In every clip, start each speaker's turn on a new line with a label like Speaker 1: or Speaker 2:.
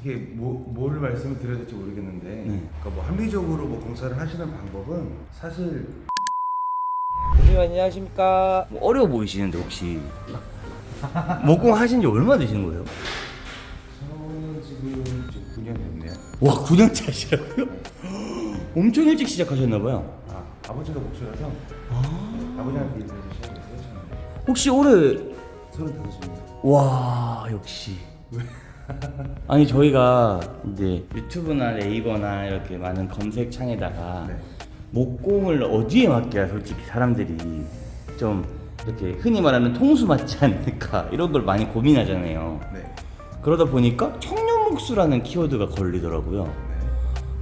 Speaker 1: 어떻게 뭘 말씀을 드려야 될지 모르겠는데 그러니까 뭐 합리적으로 뭐 공사를 하시는 방법은 사실
Speaker 2: 선생님 안녕하십니까. 뭐 어려워 보이시는데 혹시 목공 하신 지 얼마 되신 거예요?
Speaker 1: 저는 지금 9년 됐네요.
Speaker 2: 와 9년째 하시라고요? 엄청 일찍 시작하셨나봐요.
Speaker 1: 아버지가 목수라서 아버지한테 일을 해서 시작했어요.
Speaker 2: 혹시 올해
Speaker 1: 35입니다.
Speaker 2: 와 역시 아니 저희가 이제 유튜브나 네이버나 이렇게 많은 검색 창에다가
Speaker 1: 네.
Speaker 2: 목공을 어디에 맡겨야 솔직히 사람들이 좀 이렇게 흔히 말하는 통수 맞지 않을까 이런 걸 많이 고민하잖아요.
Speaker 1: 네.
Speaker 2: 그러다 보니까 청년목수라는 키워드가 걸리더라고요.
Speaker 1: 네.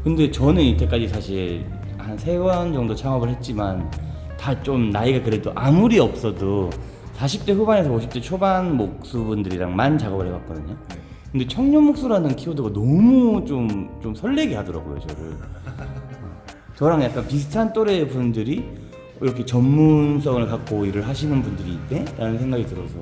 Speaker 2: 근데 저는 이때까지 사실 한 3번 정도 창업을 했지만 다 좀 나이가 그래도 아무리 없어도 40대 후반에서 50대 초반 목수분들이랑만 작업을 해봤거든요.
Speaker 1: 네.
Speaker 2: 근데 청년목수라는 키워드가 너무 좀 설레게 하더라고요, 저를. 저랑 약간 비슷한 또래 분들이 이렇게 전문성을 갖고 일을 하시는 분들이 있네? 라는 생각이 들어서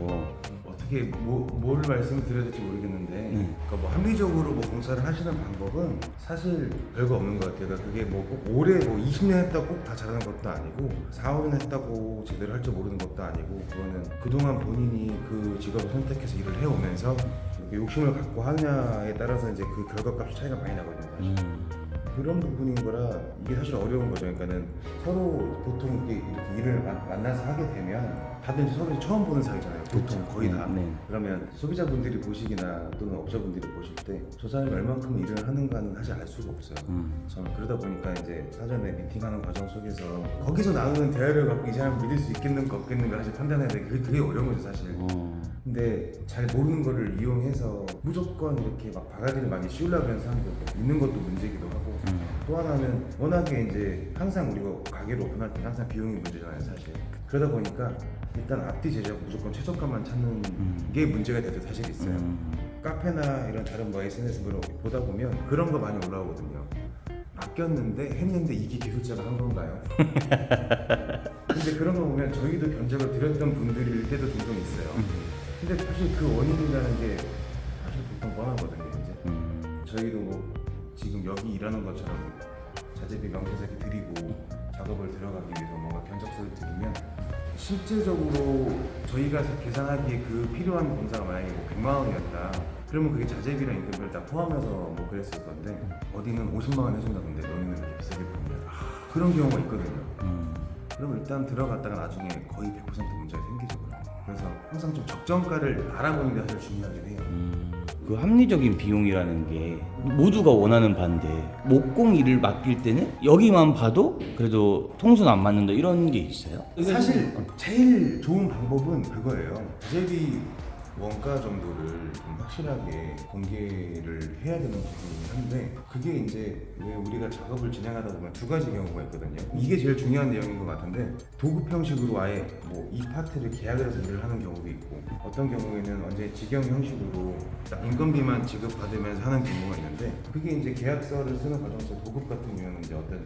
Speaker 1: 어떻게 뭘 말씀을 드려야 될지 모르겠는데 그러니까 뭐 합리적으로 뭐 공사를 하시는 방법은 사실 별거 없는 것 같아요. 그러니까 그게 뭐 꼭 올해 뭐 20년 했다고 꼭 다 잘하는 것도 아니고 4, 5년 했다고 제대로 할 줄 모르는 것도 아니고 그거는 그동안 본인이 그 직업을 선택해서 일을 해오면서 욕심을 갖고 하느냐에 따라서 이제 그 결과값이 차이가 많이 나거든요. 사실. 그런 부분인 거라 이게 사실 어려운 거죠. 그러니까는 서로 보통 이렇게 일을 만나서 하게 되면 다들 이제 서로 처음 보는 사이잖아요. 보통 거의 다.
Speaker 2: 네.
Speaker 1: 그러면 소비자분들이 보시기나 또는 업자분들이 보실 때 저 사람이 얼만큼 일을 하는가는 사실 알 수가 없어요. 저는 그러다 보니까 이제 사전에 미팅하는 과정 속에서 거기서 나누는 대화를 갖고 이 사람을 믿을 수 있겠는가 없겠는가 사실 판단해야 돼. 그게 되게 어려운 거죠 사실. 근데 잘 모르는 거를 이용해서 무조건 이렇게 막 바가지를 많이 씌우려고 하는 사람도 있는 것도 문제이기도 하고 또 하나는 워낙에 이제 항상 우리가 가게를 오픈할 때 항상 비용이 문제잖아요 사실. 그러다 보니까 일단 앞뒤 제작 무조건 최저가만 찾는 게 문제가 돼도 사실 있어요. 카페나 이런 다른 뭐 SNS로 보다 보면 그런 거 많이 올라오거든요. 아꼈는데 했는데 이게 기술자가 한 건가요? 근데 그런 거 보면 저희도 견적을 드렸던 분들일 때도 종종 있어요. 근데 사실 그 원인이라는 게 사실 보통 뻔하거든요. 이제 저희도 뭐 지금 여기 일하는 것처럼 자재비 명세서기 드리고 작업을 들어가기 위해서 뭔가 견적서를 드리면 실제적으로 저희가 계산하기에 그 필요한 공사가 만약에 뭐 100만 원이었다 그러면 그게 자재비랑 임금비를 다 포함해서 뭐 그랬을 건데 어디는 50만 원 해준다던데 너희는 이렇게 비싸게 보냐 그런 경우가 있거든요. 그럼 일단 들어갔다가 나중에 거의 100% 문제가 생기죠. 그래서 항상 좀 적정가를 알아보는 게 사실 중요하긴 해요.
Speaker 2: 그 합리적인 비용이라는 게 모두가 원하는 바인데 목공 일을 맡길 때는 여기만 봐도 그래도 통수는 안 맞는다 이런 게 있어요?
Speaker 1: 사실 제일 좋은 방법은 그거예요. 자재비 원가 정도를 좀 확실하게 공개를 해야 되는 부분이긴 한데 그게 이제 왜 우리가 작업을 진행하다 보면 두 가지 경우가 있거든요. 이게 제일 중요한 내용인 것 같은데 도급 형식으로 아예 뭐 이 파트를 계약을 해서 일을 하는 경우도 있고 어떤 경우에는 완전히 직영 형식으로 딱 인건비만 지급받으면서 하는 경우가 있는데 그게 이제 계약서를 쓰는 과정에서 도급 같은 경우는 이제 어떤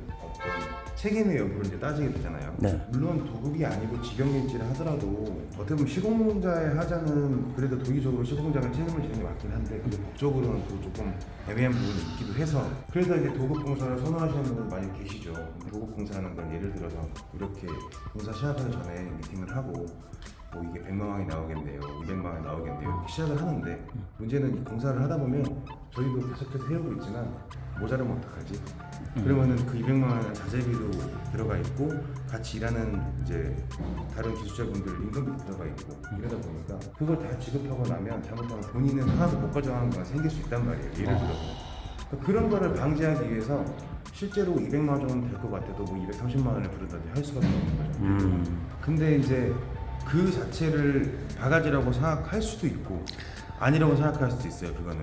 Speaker 1: 책임의 여부를 이제 따지게 되잖아요.
Speaker 2: 네.
Speaker 1: 물론 도급이 아니고 직영일지를 하더라도 어떻게 보면 시공자의 하자는 그래도 도의적으로 시공자가 책임을 지는 게 맞긴 한데 근데 법적으로는 또 조금 애매한 부분이 있기도 해서 그래서 이제 도급 공사를 선호하시는 분들 많이 계시죠. 도급 공사하는 건 예를 들어서 이렇게 공사 시작하기 전에 미팅을 하고 뭐 이게 100만 원이 나오겠네요, 200만 원이 나오겠네요 이렇게 시작을 하는데 문제는 이 공사를 하다 보면 저희도 계속해서 해오고 있지만 모자라면 어떡하지? 그러면은 그 200만 원은 자재비도 들어가 있고 같이 일하는 이제 다른 기술자분들 임금비도 들어가 있고 이러다 보니까 그걸 다 지급하고 나면 잘못하면 본인은 하나도 못 가져가는 거가 생길 수 있단 말이에요. 예를 들어서 그러니까 그런 거를 방지하기 위해서 실제로 200만 원 정도 될 것 같아도 뭐 230만 원을 부른다든지 할 수밖에 없는 거죠. 근데 이제 그 자체를 바가지라고 생각할 수도 있고 아니라고 생각할 수도 있어요. 그거는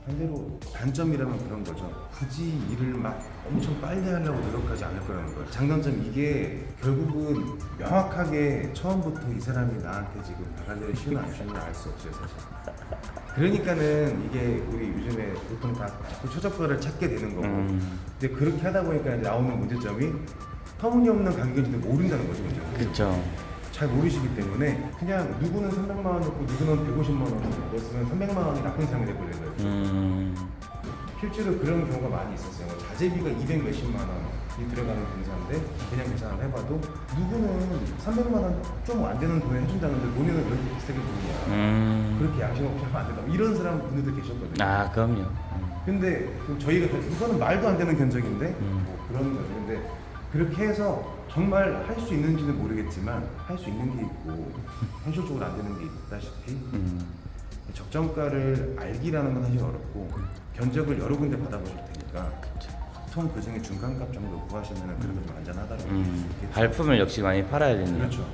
Speaker 1: 반대로 단점이라면 그런 거죠. 굳이 일을 막 엄청 빨리 하려고 노력하지 않을 거라는 거예요. 장단점 이게 결국은 명확하게 처음부터 이 사람이 나한테 지금 바가지를 씌우나 안 씌우나 알 수 없어요 사실. 그러니까는 이게 우리 요즘에 보통 다 자꾸 최저가를 찾게 되는 거고 근데 그렇게 하다 보니까 이제 나오는 문제점이 터무니없는 가격인지도 모른다는 거죠.
Speaker 2: 그렇죠.
Speaker 1: 잘 모르시기 때문에 그냥 누구는 300만 원 넣고 누구는 150만 원 넣었으면 300만 원이 나쁜 사람이 돼버리는 거예요. 실제로 그런 경우가 많이 있었어요. 자재비가 200 몇십만 원이 들어가는 공사인데 그냥 계산을 해봐도 누구는 300만 원 좀 안 되는 돈에 해준다는데 본인은 왜 이렇게 비싸게 주느냐. 그렇게 양심 없이 하면 안 된다. 이런 사람 분들도 계셨거든요.
Speaker 2: 아 그럼요.
Speaker 1: 근데 그럼 저희가 이거는 말도 안 되는 견적인데 뭐 그런 거죠. 근데 그렇게 해서 정말 할 수 있는지는 모르겠지만 할 수 있는 게 있고 현실적으로 안 되는 게 있다시피 적정가를 알기라는 건 사실 어렵고 견적을 여러 군데 받아보실 테니까 보통 그 중에 중간값 정도 구하시면 그래도 좀 안전하다고 볼 수 있겠죠.
Speaker 2: 발품을 역시 많이 팔아야 되네요.
Speaker 1: 그렇죠.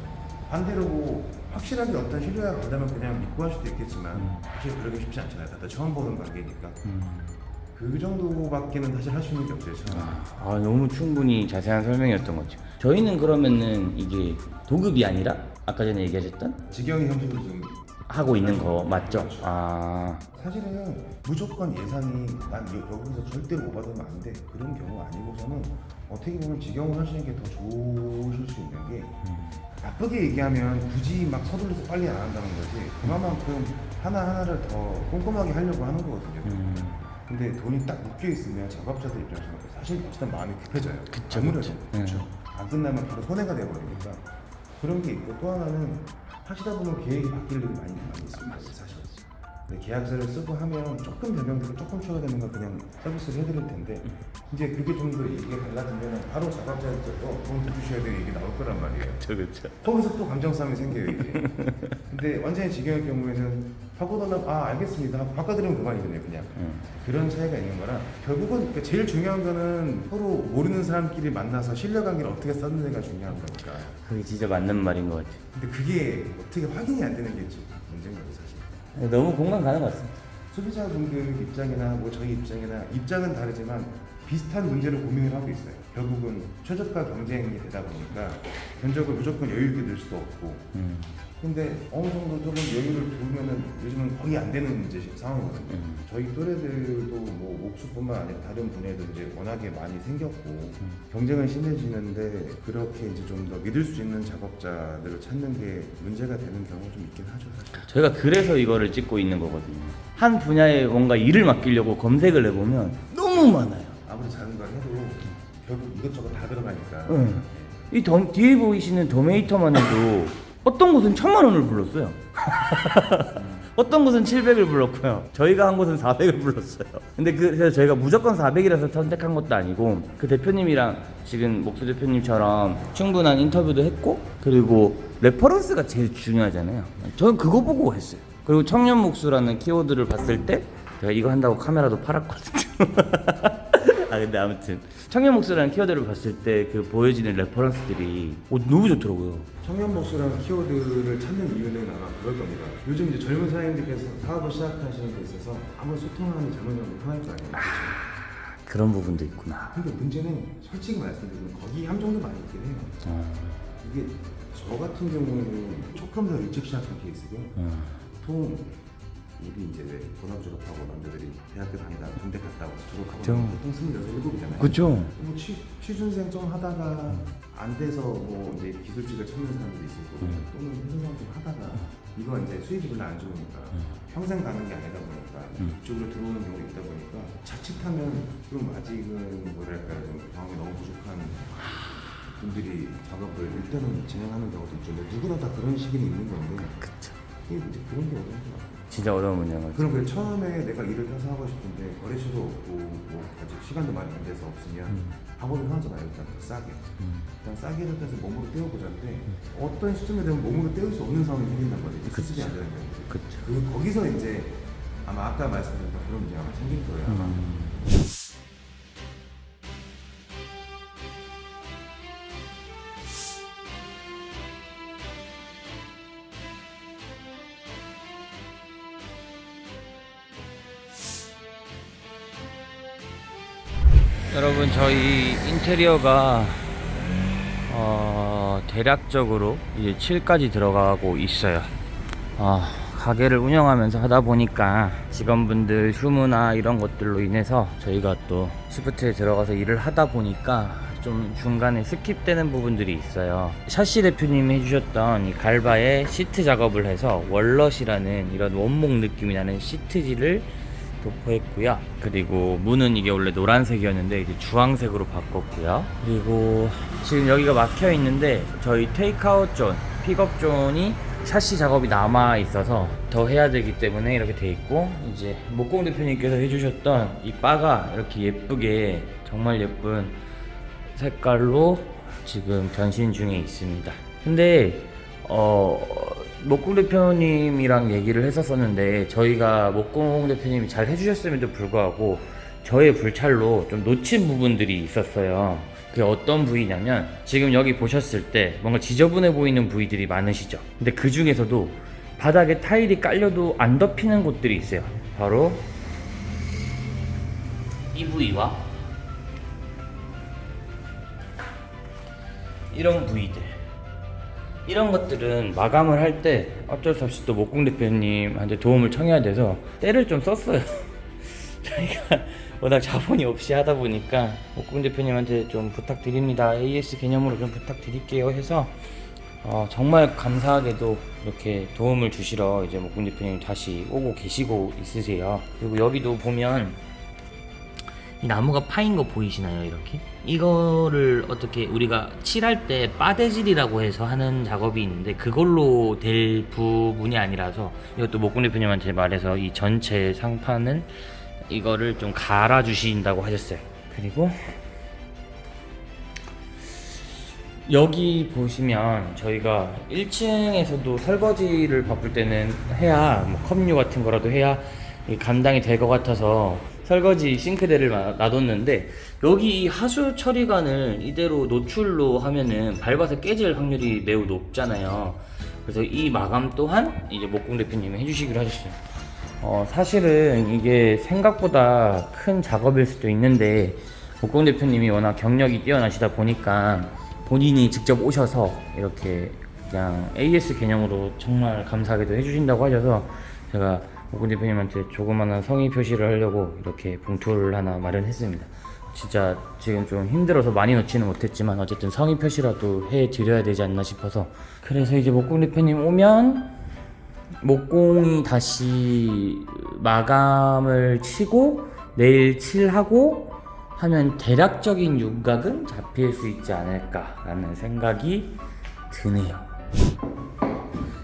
Speaker 1: 반대로 뭐 확실하게 어떤 신뢰가 간다면 그냥 믿고 할 수도 있겠지만 사실 그러기 쉽지 않잖아요. 다들 처음 보는 관계니까. 그 정도밖에는 사실 할 수 있는 게 없어요. 처음에.
Speaker 2: 아 너무 충분히 자세한 설명이었던 거죠. 저희는 그러면은 이게 도급이 아니라 아까 전에 얘기하셨던
Speaker 1: 직영이 형식으로 지금
Speaker 2: 하고 있는 거 맞죠? 아
Speaker 1: 사실은 무조건 예산이 난 여기서 절대로 오버되면 안 돼 그런 경우가 아니고서는 어떻게 보면 직영을 하시는 게 더 좋으실 수 있는 게 나쁘게 얘기하면 굳이 막 서둘러서 빨리 안 한다는 거지 그만큼 하나하나를 더 꼼꼼하게 하려고 하는 거거든요. 근데 돈이 딱 묶여 있으면 작업자들 입장에서는 사실 어쨌든 마음이 급해져요.
Speaker 2: 그쵸,
Speaker 1: 아무래도
Speaker 2: 그쵸.
Speaker 1: 그렇죠. 안 끝나면 바로 손해가 돼버리니까 그런 게 있고 또 하나는 하시다 보면 계획이 바뀔 일이 많이 있습니다. 사실. 네, 계약서를 쓰고 하면 조금 변경되고 조금 추가되는 건 그냥 서비스를 해드릴 텐데 이제 그게 좀 더 얘기가 달라지면 바로 작업자한테 돈 더 주셔야 될 얘기 나올 거란 말이에요.
Speaker 2: 그렇죠.
Speaker 1: 거기서 또 감정 싸움이 생겨요 이게. 근데 완전히 직영의 경우에는 바꿔달라고 알겠습니다 하고 바꿔드리면 그만이거든요 그냥. 그런 차이가 있는 거라 결국은 그러니까 제일 중요한 거는 서로 모르는 사람끼리 만나서 신뢰관계를 어떻게 쌓는지가 중요한 거니까.
Speaker 2: 그게 진짜 맞는 말인 것 같아요.
Speaker 1: 근데 그게 어떻게 확인이 안 되는 게 문제인 거죠 사실.
Speaker 2: 너무 공감 가는 것 같습니다.
Speaker 1: 소비자분들 입장이나 뭐 저희 입장이나 입장은 다르지만 비슷한 문제를 고민을 하고 있어요. 결국은 최저가 경쟁이 되다 보니까 견적을 무조건 여유 있게 낼 수도 없고 근데 어느 정도 조금 여유를 두면은 요즘은 거의 안 되는 이제 상황이거든요. 저희 또래들도 뭐 옥수뿐만 아니라 다른 분야에도 이제 워낙에 많이 생겼고 경쟁은 심해지는데 그렇게 이제 좀 더 믿을 수 있는 작업자들을 찾는 게 문제가 되는 경우가 좀 있긴 하죠. 사실.
Speaker 2: 저희가 그래서 이거를 찍고 있는 거거든요. 한 분야에 뭔가 일을 맡기려고 검색을 해보면 너무 많아요.
Speaker 1: 아무리 작은 걸 해도 결국 이것저것 다 들어가니까.
Speaker 2: 이 뒤에 보이시는 도메이터만 해도 어떤 곳은 1,000,000원을 불렀어요. 어떤 곳은 700을 불렀고요. 저희가 한 곳은 400을 불렀어요. 근데 그래서 저희가 무조건 400이라서 선택한 것도 아니고 그 대표님이랑 지금 목수 대표님처럼 충분한 인터뷰도 했고 그리고 레퍼런스가 제일 중요하잖아요. 저는 그거 보고 했어요. 그리고 청년 목수라는 키워드를 봤을 때 제가 이거 한다고 카메라도 팔았거든요. 아 근데 아무튼 청년 목수라는 키워드를 봤을 때 그 보여지는 레퍼런스들이 너무 좋더라고요.
Speaker 1: 청년 목수라는 키워드를 찾는 이유는 아마 그럴 겁니다. 요즘 이제 젊은 사장님들께서 사업을 시작하시는 데 있어서 아무리 소통하는 젊은이랑 못할 거 아니에요.
Speaker 2: 그런 부분도 있구나.
Speaker 1: 근데 문제는 솔직히 말씀드리면 거기 함정도 많이 있긴 해요. 이게 저 같은 경우에는 조금 더 일찍 시작한 케이스고 보통 우리 이제 왜 본업 졸업하고 남자들이 대학교 다니다 군대 갔다 와서 졸업하고 보통 26, 7이잖아요.
Speaker 2: 그쵸.
Speaker 1: 뭐 취준생 좀 하다가 안 돼서 뭐 이제 기술직을 찾는 사람들도 있을 거고 또는 회사 좀 하다가 이거 이제 수입이 별로 안 좋으니까 평생 가는 게 아니다 보니까 이쪽으로 들어오는 경우가 있다 보니까 자칫하면 좀 아직은 뭐랄까 좀 경험이 너무 부족한 분들이 작업을 일단은 진행하는 경우도 있죠. 누구나 다 그런 시기는 있는 건데
Speaker 2: 그쵸.
Speaker 1: 이게 이제 그런 게 어려운 것 같아요.
Speaker 2: 진짜 어려운 문제인 거죠.
Speaker 1: 그럼 그 처음에 내가 일을 해서 하고 싶은데 거래처도 없고 뭐 아직 시간도 많이 안 돼서 없으면 방법이 하나잖아요. 일단 더 싸게 그냥 싸게 해서 몸으로 떼어보자는데 어떤 시점에 되면 몸으로 떼울 수 없는 상황이 생긴단 말이에요. 수습이 안 되는 경우.
Speaker 2: 그쵸.
Speaker 1: 거기서 이제 아마 아까 말씀드렸던 그런 문제가 아마 생길 거예요. 아마.
Speaker 2: 여러분 저희 인테리어가 대략적으로 이제 7까지 들어가고 있어요. 가게를 운영하면서 하다 보니까 직원분들 휴무나 이런 것들로 인해서 저희가 또 시프트에 들어가서 일을 하다 보니까 좀 중간에 스킵되는 부분들이 있어요. 샤시 대표님이 해주셨던 이 갈바에 시트 작업을 해서 월넛이라는 이런 원목 느낌이 나는 시트지를 도포했고요. 그리고 문은 이게 원래 노란색이었는데 이제 주황색으로 바꿨고요. 그리고 지금 여기가 막혀 있는데 저희 테이크아웃 존, 픽업 존이 샤시 작업이 남아 있어서 더 해야 되기 때문에 이렇게 돼 있고, 이제 목공 대표님께서 해주셨던 이 바가 이렇게 예쁘게, 정말 예쁜 색깔로 지금 변신 중에 있습니다. 근데 목공 대표님이랑 얘기를 했었었는데 저희가 목공 대표님이 잘 해주셨음에도 불구하고 저의 불찰로 좀 놓친 부분들이 있었어요. 그게 어떤 부위냐면, 지금 여기 보셨을 때 뭔가 지저분해 보이는 부위들이 많으시죠. 근데 그 중에서도 바닥에 타일이 깔려도 안 덮이는 곳들이 있어요. 바로 이 부위와 이런 부위들, 이런 것들은 마감을 할 때 어쩔 수 없이 또 목공 대표님한테 도움을 청해야 돼서 때를 좀 썼어요. 저희가 워낙 자본이 없이 하다 보니까 목공 대표님한테 좀 부탁드립니다, AS 개념으로 좀 부탁드릴게요 해서 정말 감사하게도 이렇게 도움을 주시러 이제 목공 대표님 다시 오고 계시고 있으세요. 그리고 여기도 보면 이 나무가 파인 거 보이시나요? 이렇게 이거를 어떻게 우리가 칠할 때 빠데질이라고 해서 하는 작업이 있는데 그걸로 될 부분이 아니라서, 이것도 목공 대표님한테 말해서 이 전체 상판을 이거를 좀 갈아 주신다고 하셨어요. 그리고 여기 보시면 저희가 1층에서도 설거지를 바쁠 때는 해야, 뭐 컵류 같은 거라도 해야 감당이 될 것 같아서 설거지 싱크대를 놔뒀는데, 여기 이 하수 처리관을 이대로 노출로 하면은 밟아서 깨질 확률이 매우 높잖아요. 그래서 이 마감 또한 이제 목공 대표님이 해주시기로 하셨어요. 사실은 이게 생각보다 큰 작업일 수도 있는데 목공 대표님이 워낙 경력이 뛰어나시다 보니까 본인이 직접 오셔서 이렇게 그냥 AS 개념으로 정말 감사하게도 해주신다고 하셔서 제가 목공 대표님한테 조그마한 성의 표시를 하려고 이렇게 봉투를 하나 마련했습니다. 진짜 지금 좀 힘들어서 많이 넣지는 못했지만 어쨌든 성의 표시라도 해드려야 되지 않나 싶어서, 그래서 이제 목공 대표님 오면 목공이 다시 마감을 치고 내일 칠하고 하면 대략적인 윤곽은 잡힐 수 있지 않을까라는 생각이 드네요.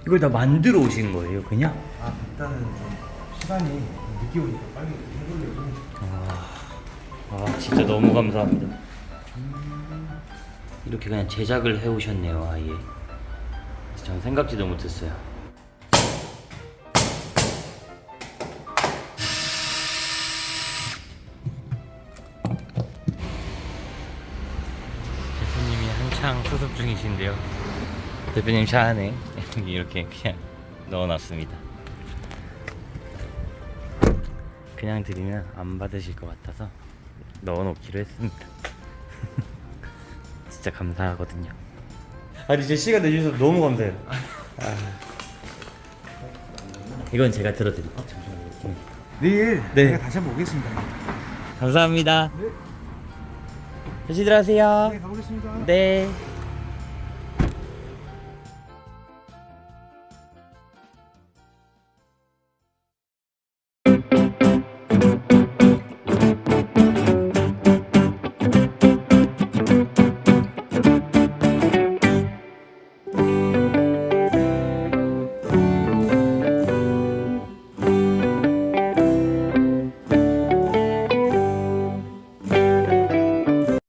Speaker 2: 이걸 다 만들어 오신 거예요, 그냥?
Speaker 1: 일단은 좀 시간이 늦게 오니까 빨리 해보려고.
Speaker 2: 진짜 너무 감사합니다. 이렇게 그냥 제작을 해오셨네요, 아예. 전 생각지도 못했어요. 대표님이 한창 수습 중이신데요. 대표님 차 안에 이렇게 그냥 넣어놨습니다. 그냥 드리면 안 받으실 것 같아서 넣어놓기로 했습니다. 진짜 감사하거든요. 아니 제 시간 내주셔서 너무 감사해요. 이건 제가 들어드릴게요. 잠시만요.
Speaker 3: 내일
Speaker 2: 네.
Speaker 3: 제가 다시 한번 오겠습니다.
Speaker 2: 감사합니다.
Speaker 3: 네.
Speaker 2: 조심들 하세요.
Speaker 3: 네, 가보겠습니다.
Speaker 2: 네.